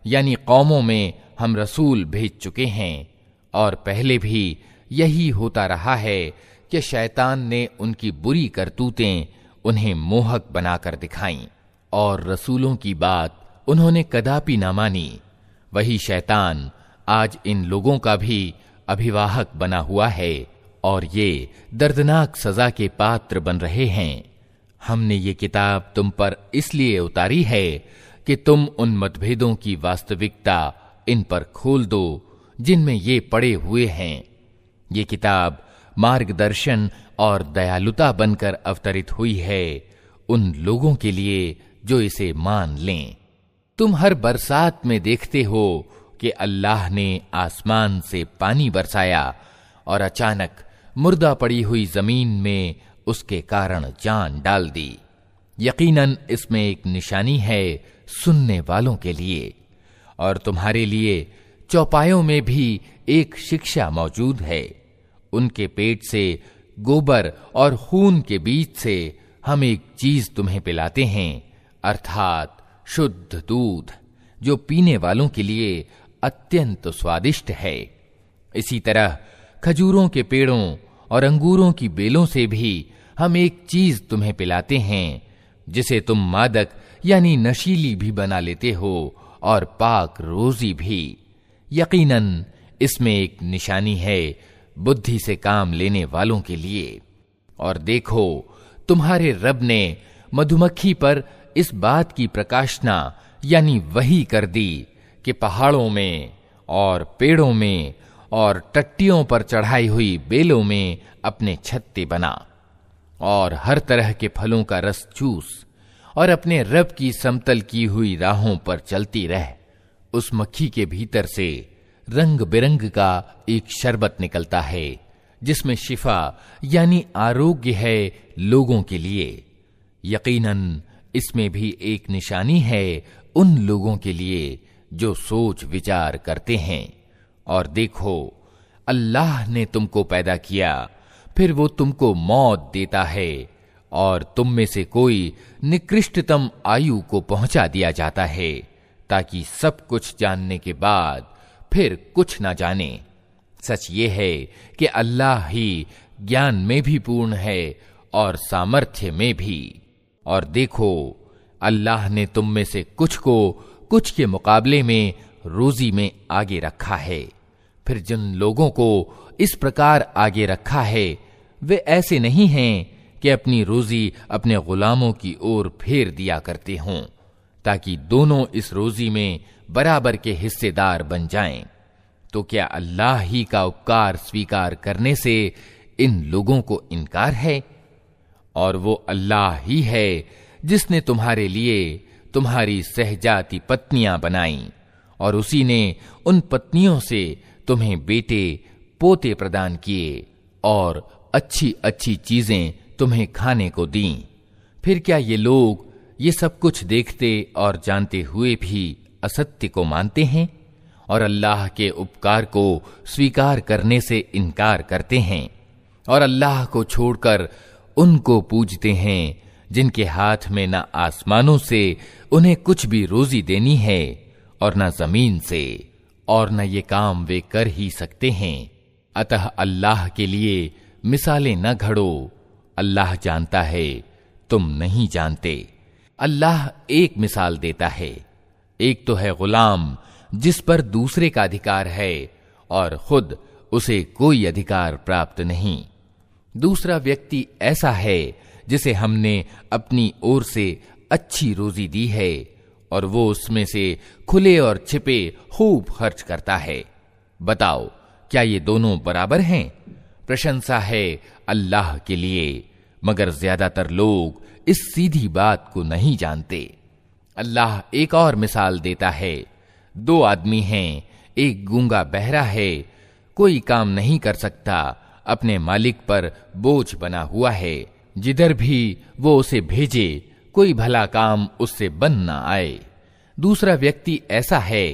[SPEAKER 1] यानी कौमों में हम रसूल भेज चुके हैं, और पहले भी यही होता रहा है कि शैतान ने उनकी बुरी करतूतें उन्हें मोहक बनाकर दिखाईं और रसूलों की बात उन्होंने कदापि ना मानी। वही शैतान आज इन लोगों का भी अभिवाहक बना हुआ है और ये दर्दनाक सजा के पात्र बन रहे हैं। हमने ये किताब तुम पर इसलिए उतारी है कि तुम उन मतभेदों की वास्तविकता इन पर खोल दो जिनमें ये पड़े हुए हैं। ये किताब मार्गदर्शन और दयालुता बनकर अवतरित हुई है उन लोगों के लिए जो इसे मान लें। तुम हर बरसात में देखते हो कि अल्लाह ने आसमान से पानी बरसाया और अचानक मुर्दा पड़ी हुई जमीन में उसके कारण जान डाल दी। यकीनन इसमें एक निशानी है सुनने वालों के लिए, और तुम्हारे लिए चौपायों में भी एक शिक्षा मौजूद है। उनके पेट से गोबर और खून के बीच से हम एक चीज तुम्हें पिलाते हैं, अर्थात शुद्ध दूध, जो पीने वालों के लिए अत्यंत स्वादिष्ट है। इसी तरह खजूरों के पेड़ों और अंगूरों की बेलों से भी हम एक चीज तुम्हें पिलाते हैं, जिसे तुम मादक यानी नशीली भी बना लेते हो और पाक रोजी भी। यकीनन इसमें एक निशानी है बुद्धि से काम लेने वालों के लिए। और देखो, तुम्हारे रब ने मधुमक्खी पर इस बात की प्रकाशना यानी वही कर दी कि पहाड़ों में और पेड़ों में और टट्टियों पर चढ़ाई हुई बेलों में अपने छत्ते बना और हर तरह के फलों का रस चूस और अपने रब की समतल की हुई राहों पर चलती रह। उस मक्खी के भीतर से रंग बिरंग का एक शरबत निकलता है, जिसमें शिफा यानी आरोग्य है लोगों के लिए। यकीनन इसमें भी एक निशानी है उन लोगों के लिए जो सोच विचार करते हैं। और देखो, अल्लाह ने तुमको पैदा किया, फिर वो तुमको मौत देता है, और तुम में से कोई निकृष्टतम आयु को पहुंचा दिया जाता है, ताकि सब कुछ जानने के बाद फिर कुछ ना जाने। सच ये है कि अल्लाह ही ज्ञान में भी पूर्ण है और सामर्थ्य में भी। और देखो, अल्लाह ने तुम में से कुछ को कुछ के मुकाबले में रोजी में आगे रखा है। फिर जिन लोगों को इस प्रकार आगे रखा है, वे ऐसे नहीं हैं कि अपनी रोजी अपने गुलामों की ओर फेर दिया करते हों, ताकि दोनों इस रोजी में बराबर के हिस्सेदार बन जाएं। तो क्या अल्लाह ही का उपकार स्वीकार करने से इन लोगों को इनकार है? और वो अल्लाह ही है जिसने तुम्हारे लिए तुम्हारी सहजाती पत्नियां बनाई, और उसी ने उन पत्नियों से तुम्हें बेटे पोते प्रदान किए और अच्छी अच्छी चीजें तुम्हें खाने को दीं। फिर क्या ये लोग ये सब कुछ देखते और जानते हुए भी असत्य को मानते हैं और अल्लाह के उपकार को स्वीकार करने से इनकार करते हैं, और अल्लाह को छोड़कर उनको पूजते हैं जिनके हाथ में न आसमानों से उन्हें कुछ भी रोजी देनी है और न जमीन से, और न ये काम वे कर ही सकते हैं। अतः अल्लाह के लिए मिसालें न घड़ो, अल्लाह जानता है, तुम नहीं जानते। अल्लाह एक मिसाल देता है, एक तो है गुलाम जिस पर दूसरे का अधिकार है और खुद उसे कोई अधिकार प्राप्त नहीं। दूसरा व्यक्ति ऐसा है जिसे हमने अपनी ओर से अच्छी रोजी दी है और वो उसमें से खुले और छिपे खूब खर्च करता है। बताओ, क्या ये दोनों बराबर हैं? प्रशंसा है अल्लाह के लिए, मगर ज्यादातर लोग इस सीधी बात को नहीं जानते। अल्लाह एक और मिसाल देता है, दो आदमी हैं, एक गूंगा बहरा है, कोई काम नहीं कर सकता, अपने मालिक पर बोझ बना हुआ है, जिधर भी वो उसे भेजे कोई भला काम उससे बन ना आए। दूसरा व्यक्ति ऐसा है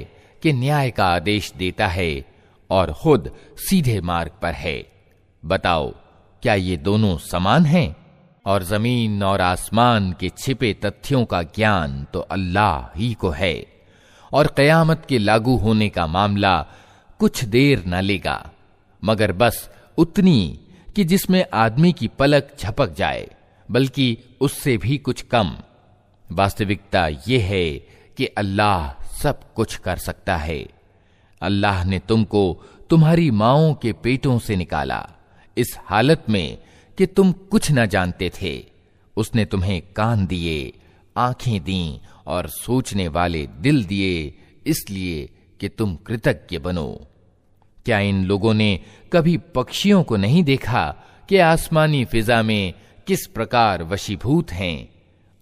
[SPEAKER 1] कि न्याय का आदेश देता है और खुद सीधे मार्ग पर है। बताओ, क्या ये दोनों समान हैं? और जमीन और आसमान के छिपे तथ्यों का ज्ञान तो अल्लाह ही को है, और कयामत के लागू होने का मामला कुछ देर न लेगा, मगर बस उतनी कि जिसमें आदमी की पलक झपक जाए, बल्कि उससे भी कुछ कम। वास्तविकता यह है कि अल्लाह सब कुछ कर सकता है। अल्लाह ने तुमको तुम्हारी माओं के पेटों से निकाला, इस हालत में कि तुम कुछ न जानते थे। उसने तुम्हें कान दिए, आंखें दी और सोचने वाले दिल दिए, इसलिए कि तुम कृतज्ञ बनो। क्या इन लोगों ने कभी पक्षियों को नहीं देखा कि आसमानी फिजा में किस प्रकार वशीभूत हैं?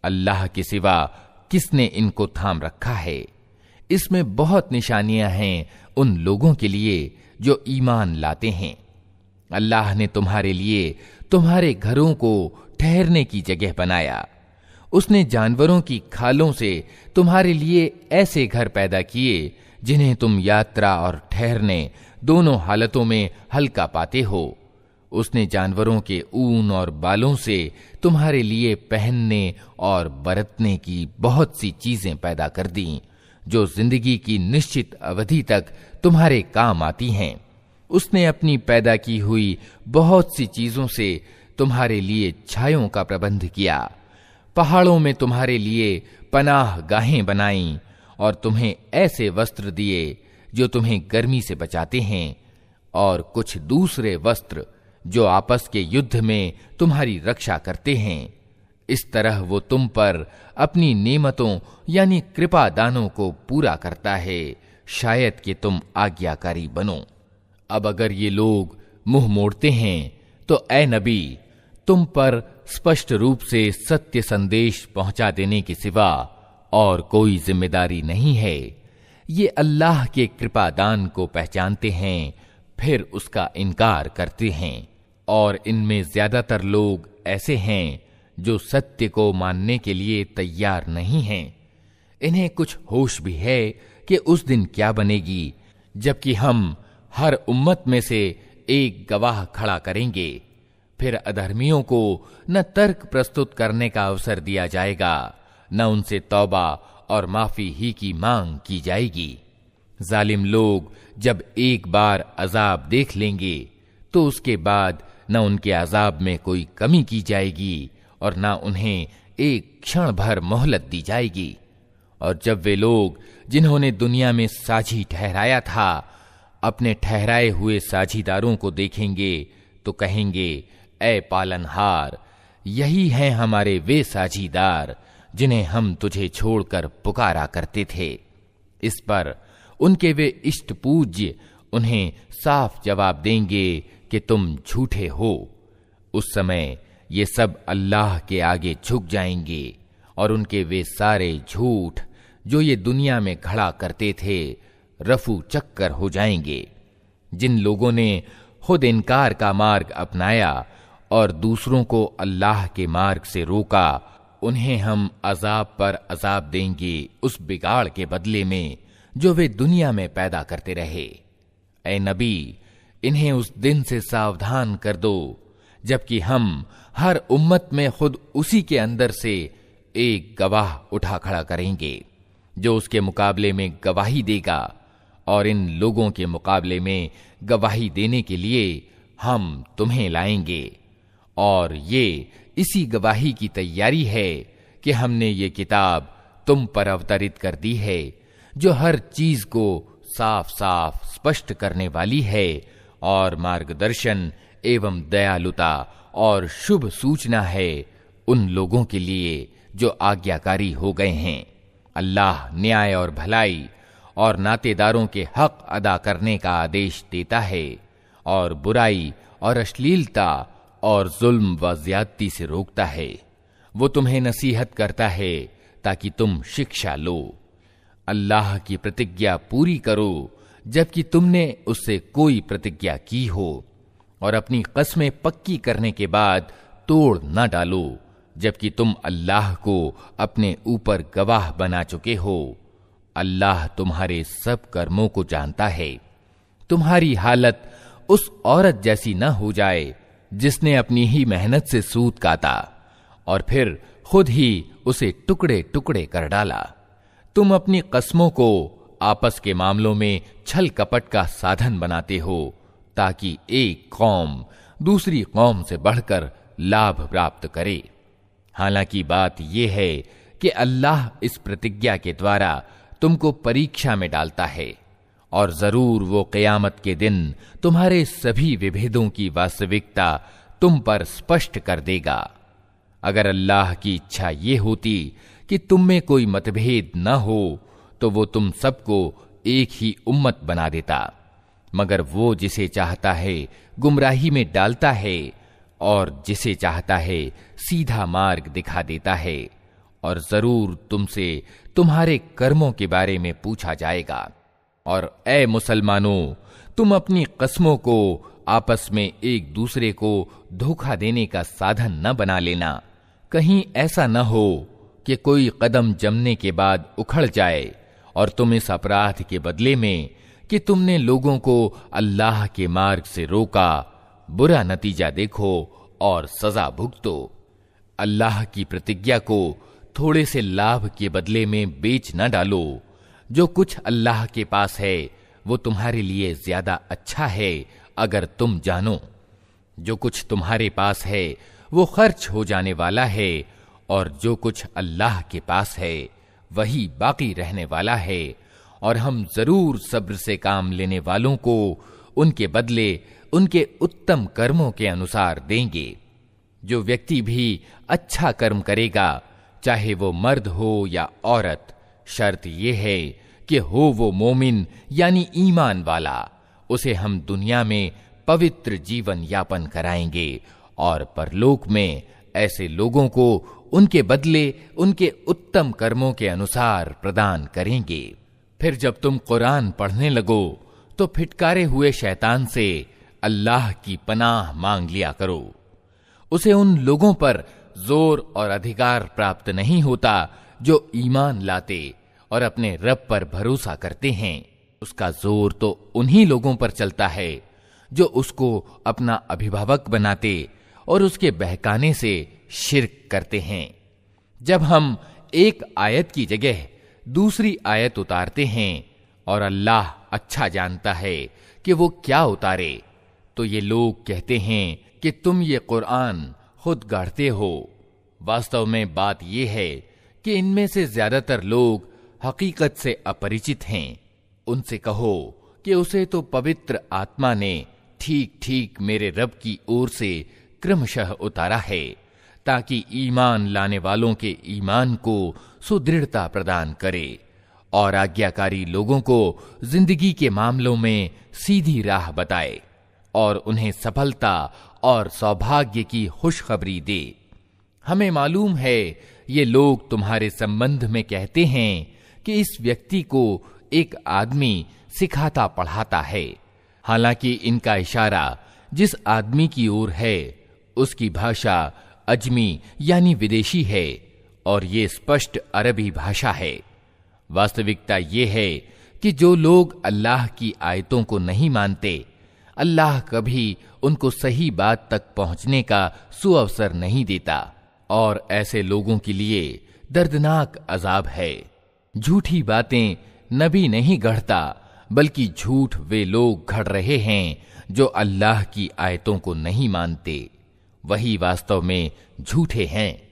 [SPEAKER 1] अल्लाह के सिवा किसने इनको थाम रखा है। इसमें बहुत निशानियां हैं उन लोगों के लिए जो ईमान लाते हैं। अल्लाह ने तुम्हारे लिए तुम्हारे घरों को ठहरने की जगह बनाया। उसने जानवरों की खालों से तुम्हारे लिए ऐसे घर पैदा किए जिन्हें तुम यात्रा और ठहरने दोनों हालतों में हल्का पाते हो। उसने जानवरों के ऊन और बालों से तुम्हारे लिए पहनने और बरतने की बहुत सी चीजें पैदा कर दी, जो जिंदगी की निश्चित अवधि तक तुम्हारे काम आती हैं। उसने अपनी पैदा की हुई बहुत सी चीजों से तुम्हारे लिए छायों का प्रबंध किया। पहाड़ों में तुम्हारे लिए पनाह गाहें बनाई और तुम्हें ऐसे वस्त्र दिए जो तुम्हें गर्मी से बचाते हैं, और कुछ दूसरे वस्त्र जो आपस के युद्ध में तुम्हारी रक्षा करते हैं। इस तरह वो तुम पर अपनी नेमतों यानी कृपा दानों को पूरा करता है, शायद कि तुम आज्ञाकारी बनो। अब अगर ये लोग मुंह मोड़ते हैं तो ए नबी, तुम पर स्पष्ट रूप से सत्य संदेश पहुंचा देने के सिवा और कोई जिम्मेदारी नहीं है। ये अल्लाह के कृपा दान को पहचानते हैं, फिर उसका इनकार करते हैं, और इनमें ज्यादातर लोग ऐसे हैं जो सत्य को मानने के लिए तैयार नहीं हैं। इन्हें कुछ होश भी है कि उस दिन क्या बनेगी, जबकि हम हर उम्मत में से एक गवाह खड़ा करेंगे। फिर अधर्मियों को न तर्क प्रस्तुत करने का अवसर दिया जाएगा, न उनसे तौबा और माफी ही की मांग की जाएगी। जालिम लोग जब एक बार अजाब देख लेंगे तो उसके बाद न उनके अजाब में कोई कमी की जाएगी और न उन्हें एक क्षण भर मोहलत दी जाएगी। और जब वे लोग जिन्होंने दुनिया में साझी ठहराया था अपने ठहराए हुए साझीदारों को देखेंगे तो कहेंगे, ऐ पालनहार, यही हैं हमारे वे साझीदार जिन्हें हम तुझे छोड़कर पुकारा करते थे। इस पर उनके वे इष्ट पूज्य उन्हें साफ जवाब देंगे कि तुम झूठे हो। उस समय ये सब अल्लाह के आगे झुक जाएंगे और उनके वे सारे झूठ जो ये दुनिया में खड़ा करते थे रफू चक्कर हो जाएंगे। जिन लोगों ने खुद इनकार का मार्ग अपनाया और दूसरों को अल्लाह के मार्ग से रोका, उन्हें हम अजाब पर अजाब देंगे उस बिगाड़ के बदले में जो वे दुनिया में पैदा करते रहे। ऐ नबी, इन्हें उस दिन से सावधान कर दो जबकि हम हर उम्मत में खुद उसी के अंदर से एक गवाह उठा खड़ा करेंगे जो उसके मुकाबले में गवाही देगा, और इन लोगों के मुकाबले में गवाही देने के लिए हम तुम्हें लाएंगे। और ये इसी गवाही की तैयारी है कि हमने ये किताब तुम पर अवतरित कर दी है, जो हर चीज को साफ साफ स्पष्ट करने वाली है और मार्गदर्शन एवं दयालुता और शुभ सूचना है उन लोगों के लिए जो आज्ञाकारी हो गए हैं। अल्लाह न्याय और भलाई और नातेदारों के हक अदा करने का आदेश देता है और बुराई और अश्लीलता और जुल्म व ज्यादती से रोकता है। वो तुम्हें नसीहत करता है ताकि तुम शिक्षा लो। अल्लाह की प्रतिज्ञा पूरी करो जबकि तुमने उससे कोई प्रतिज्ञा की हो, और अपनी कस्में पक्की करने के बाद तोड़ न डालो जबकि तुम अल्लाह को अपने ऊपर गवाह बना चुके हो। अल्लाह तुम्हारे सब कर्मों को जानता है। तुम्हारी हालत उस औरत जैसी न हो जाए जिसने अपनी ही मेहनत से सूत काटा और फिर खुद ही उसे टुकड़े टुकड़े कर डाला। तुम अपनी कस्मों को आपस के मामलों में छल कपट का साधन बनाते हो ताकि एक कौम दूसरी कौम से बढ़कर लाभ प्राप्त करे। हालांकि बात यह है कि अल्लाह इस प्रतिज्ञा के द्वारा तुमको परीक्षा में डालता है, और जरूर वो क़यामत के दिन तुम्हारे सभी विभेदों की वास्तविकता तुम पर स्पष्ट कर देगा। अगर अल्लाह की इच्छा ये होती कि तुम में कोई मतभेद न हो तो वो तुम सबको एक ही उम्मत बना देता, मगर वो जिसे चाहता है गुमराही में डालता है और जिसे चाहता है सीधा मार्ग दिखा देता है, और जरूर तुमसे तुम्हारे कर्मों के बारे में पूछा जाएगा। और ए मुसलमानों, तुम अपनी कस्मों को आपस में एक दूसरे को धोखा देने का साधन न बना लेना। कहीं ऐसा न हो कि कोई कदम जमने के बाद उखड़ जाए और तुम इस अपराध के बदले में कि तुमने लोगों को अल्लाह के मार्ग से रोका, बुरा नतीजा देखो और सजा भुगतो। अल्लाह की प्रतिज्ञा को थोड़े से लाभ के बदले में बेच न डालो। जो कुछ अल्लाह के पास है वो तुम्हारे लिए ज्यादा अच्छा है अगर तुम जानो। जो कुछ तुम्हारे पास है वो खर्च हो जाने वाला है और जो कुछ अल्लाह के पास है वही बाकी रहने वाला है। और हम जरूर सब्र से काम लेने वालों को उनके बदले उनके उत्तम कर्मों के अनुसार देंगे। जो व्यक्ति भी अच्छा कर्म करेगा, चाहे वो मर्द हो या औरत, शर्त यह है कि हो वो मोमिन यानी ईमान वाला, उसे हम दुनिया में पवित्र जीवन यापन कराएंगे और परलोक में ऐसे लोगों को उनके बदले उनके उत्तम कर्मों के अनुसार प्रदान करेंगे। फिर जब तुम कुरान पढ़ने लगो तो फिटकारे हुए शैतान से अल्लाह की पनाह मांग लिया करो। उसे उन लोगों पर जोर और अधिकार प्राप्त नहीं होता जो ईमान लाते और अपने रब पर भरोसा करते हैं। उसका जोर तो उन्हीं लोगों पर चलता है जो उसको अपना अभिभावक बनाते और उसके बहकाने से शिर्क करते हैं। जब हम एक आयत की जगह दूसरी आयत उतारते हैं और अल्लाह अच्छा जानता है कि वो क्या उतारे, तो ये लोग कहते हैं कि तुम ये कुरान खुद गढ़ते हो। वास्तव में बात यह है कि इनमें से ज्यादातर लोग हकीकत से अपरिचित हैं। उनसे कहो कि उसे तो पवित्र आत्मा ने ठीक ठीक मेरे रब की ओर से क्रमशः उतारा है, ताकि ईमान लाने वालों के ईमान को सुदृढ़ता प्रदान करे और आज्ञाकारी लोगों को जिंदगी के मामलों में सीधी राह बताए और उन्हें सफलता और सौभाग्य की खुशखबरी दे। हमें मालूम है ये लोग तुम्हारे संबंध में कहते हैं कि इस व्यक्ति को एक आदमी सिखाता पढ़ाता है, हालांकि इनका इशारा जिस आदमी की ओर है उसकी भाषा अजमी यानी विदेशी है और ये स्पष्ट अरबी भाषा है। वास्तविकता ये है कि जो लोग अल्लाह की आयतों को नहीं मानते, अल्लाह कभी उनको सही बात तक पहुंचने का सुअवसर नहीं देता और ऐसे लोगों के लिए दर्दनाक अजाब है। झूठी बातें नबी नहीं गढ़ता, बल्कि झूठ वे लोग गढ़ रहे हैं जो अल्लाह की आयतों को नहीं मानते, वही वास्तव में झूठे हैं।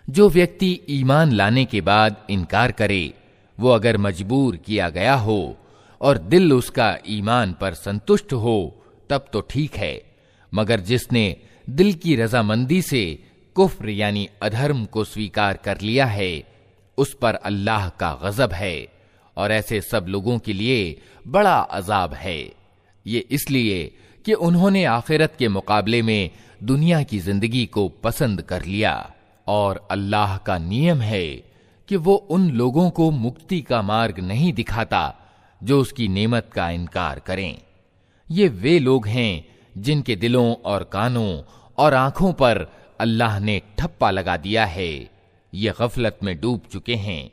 [SPEAKER 1] जो व्यक्ति ईमान लाने के बाद इनकार करे, वो अगर मजबूर किया गया हो और दिल उसका ईमान पर संतुष्ट हो तब तो ठीक है, मगर जिसने दिल की रजामंदी से कुफ्र यानी अधर्म को स्वीकार कर लिया है, उस पर अल्लाह का गजब है और ऐसे सब लोगों के लिए बड़ा अजाब है। ये इसलिए कि उन्होंने आखिरत के मुकाबले में दुनिया की जिंदगी को पसंद कर लिया और अल्लाह का नियम है कि वो उन लोगों को मुक्ति का मार्ग नहीं दिखाता जो उसकी नेमत का इनकार करें। ये वे लोग हैं जिनके दिलों और कानों और आंखों पर अल्लाह ने ठप्पा लगा दिया है, ये गफलत में डूब चुके हैं।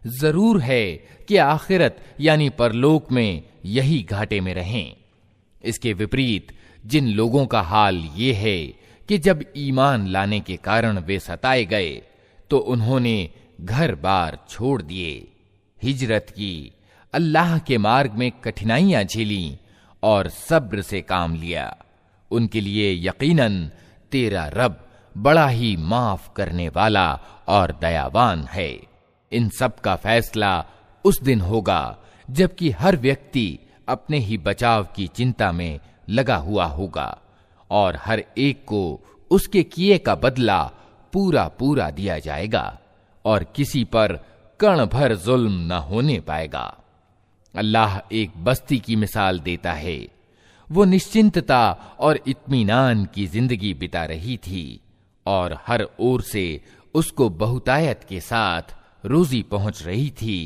[SPEAKER 1] जरूर है कि आखिरत यानी परलोक में यही घाटे में रहें। इसके विपरीत जिन लोगों का हाल ये है कि जब ईमान लाने के कारण वे सताए गए तो उन्होंने घर बार छोड़ दिए, हिजरत की, अल्लाह के मार्ग में कठिनाइयां झेली और सब्र से काम लिया, उनके लिए यकीनन तेरा रब बड़ा ही माफ करने वाला और दयावान है। इन सब का फैसला उस दिन होगा जबकि हर व्यक्ति अपने ही बचाव की चिंता में लगा हुआ होगा और हर एक को उसके किए का बदला पूरा पूरा दिया जाएगा और किसी पर कण भर जुल्म न होने पाएगा। अल्लाह एक बस्ती की मिसाल देता है। वो निश्चिंतता और इत्मीनान की जिंदगी बिता रही थी और हर ओर से उसको बहुतायत के साथ रोजी पहुंच रही थी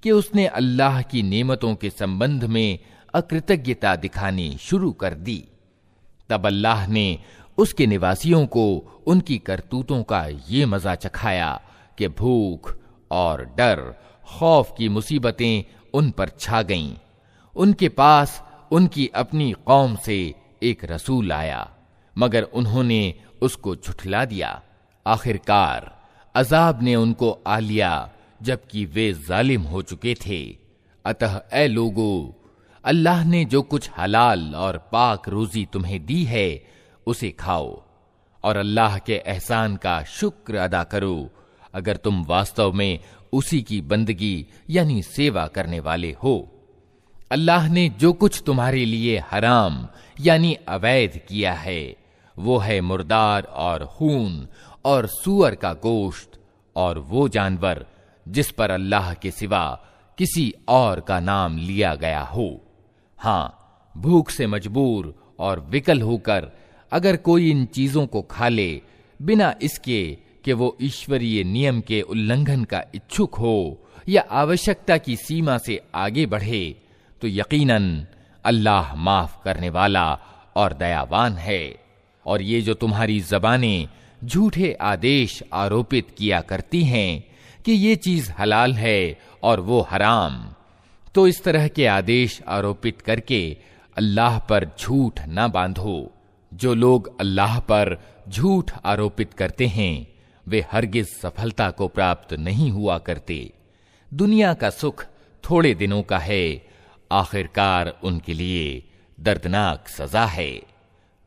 [SPEAKER 1] कि उसने अल्लाह की नेमतों के संबंध में अकृतज्ञता दिखानी शुरू कर दी। तब अल्लाह ने उसके निवासियों को उनकी करतूतों का ये मजा चखाया कि भूख और डर, खौफ की मुसीबतें उन पर छा गईं। उनके पास उनकी अपनी कौम से एक रसूल आया, मगर उन्होंने उसको झुठला दिया। आखिरकार अजाब ने उनको आ लिया जबकि वे जालिम हो चुके थे। अतः ऐ लोगों, अल्लाह ने जो कुछ हलाल और पाक रोजी तुम्हें दी है उसे खाओ और अल्लाह के एहसान का शुक्र अदा करो, अगर तुम वास्तव में उसी की बंदगी यानी सेवा करने वाले हो। अल्लाह ने जो कुछ तुम्हारे लिए हराम यानी अवैध किया है वो है मुर्दार और खून और सूअर का गोश्त और वो जानवर जिस पर अल्लाह के सिवा किसी और का नाम लिया गया हो। हाँ, भूख से मजबूर और विकल होकर अगर कोई इन चीजों को खा ले बिना इसके कि वो ईश्वरीय नियम के उल्लंघन का इच्छुक हो या आवश्यकता की सीमा से आगे बढ़े, तो यकीनन अल्लाह माफ करने वाला और दयावान है। और ये जो तुम्हारी ज़बानें झूठे आदेश आरोपित किया करती हैं कि ये चीज हलाल है और वो हराम, तो इस तरह के आदेश आरोपित करके अल्लाह पर झूठ न बांधो। जो लोग अल्लाह पर झूठ आरोपित करते हैं वे हरगिज सफलता को प्राप्त नहीं हुआ करते। दुनिया का सुख थोड़े दिनों का है, आखिरकार उनके लिए दर्दनाक सजा है।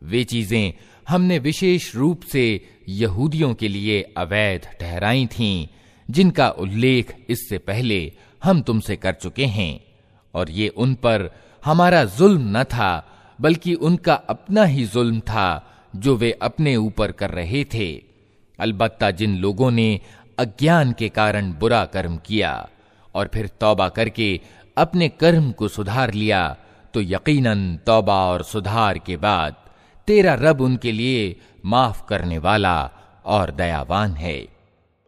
[SPEAKER 1] वे चीजें हमने विशेष रूप से यहूदियों के लिए अवैध ठहराई थीं, जिनका उल्लेख इससे पहले हम तुमसे कर चुके हैं, और ये उन पर हमारा जुल्म न था बल्कि उनका अपना ही जुल्म था जो वे अपने ऊपर कर रहे थे। अलबत्ता जिन लोगों ने अज्ञान के कारण बुरा कर्म किया और फिर तौबा करके अपने कर्म को सुधार लिया, तो यकीनन तौबा और सुधार के बाद तेरा रब उनके लिए माफ करने वाला और दयावान है।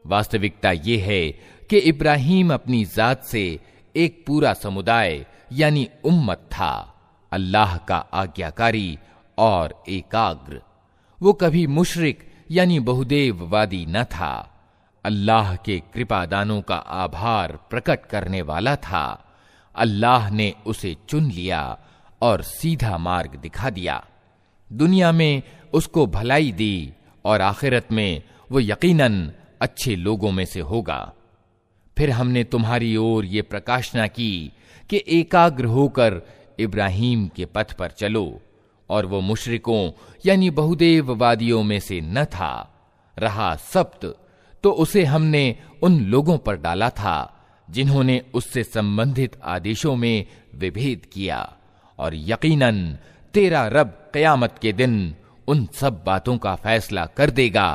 [SPEAKER 1] वास्तविकता ये है कि इब्राहीम अपनी जात से एक पूरा समुदाय यानी उम्मत था, अल्लाह का आज्ञाकारी और एकाग्र। वो कभी मुशरिक यानी बहुदेववादी न था। अल्लाह के कृपादानों का आभार प्रकट करने वाला था। अल्लाह ने उसे चुन लिया और सीधा मार्ग दिखा दिया। दुनिया में उसको भलाई दी और आखिरत में वो यकीनन अच्छे लोगों में से होगा। फिर हमने तुम्हारी ओर ये प्रकाशना की कि एकाग्र होकर इब्राहीम के पथ पर चलो, और वो मुशरिकों यानी बहुदेववादियों में से न था। रहा सब्त, तो उसे हमने उन लोगों पर डाला था जिन्होंने उससे संबंधित आदेशों में विभेद किया, और यकीनन तेरा रब क़यामत के दिन उन सब बातों का फैसला कर देगा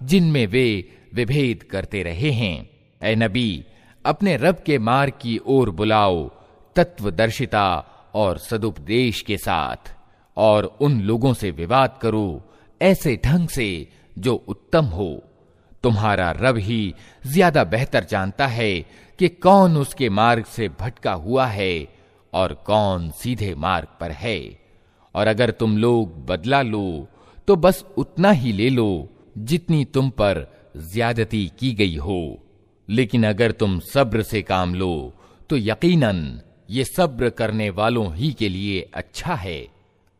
[SPEAKER 1] जिनमें वे विभेद करते रहे हैं। ऐ नबी, अपने रब के मार्ग की ओर बुलाओ तत्वदर्शिता और सदुपदेश के साथ, और उन लोगों से विवाद करो ऐसे ढंग से जो उत्तम हो। तुम्हारा रब ही ज्यादा बेहतर जानता है कि कौन उसके मार्ग से भटका हुआ है और कौन सीधे मार्ग पर है। और अगर तुम लोग बदला लो तो बस उतना ही ले लो जितनी तुम पर ज्यादती की गई हो, लेकिन अगर तुम सब्र से काम लो तो यकीनन ये सब्र करने वालों ही के लिए अच्छा है।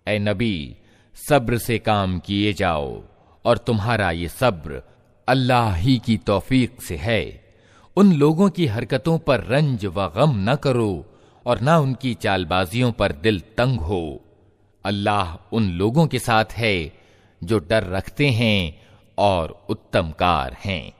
[SPEAKER 1] ऐ नबी, सब्र से काम किए जाओ, और तुम्हारा ये सब्र अल्लाह ही की तौफीक से है। उन लोगों की हरकतों पर रंज व गम न करो और न उनकी चालबाजियों पर दिल तंग हो। अल्लाह उन लोगों के साथ है जो डर रखते हैं और उत्तमकार हैं।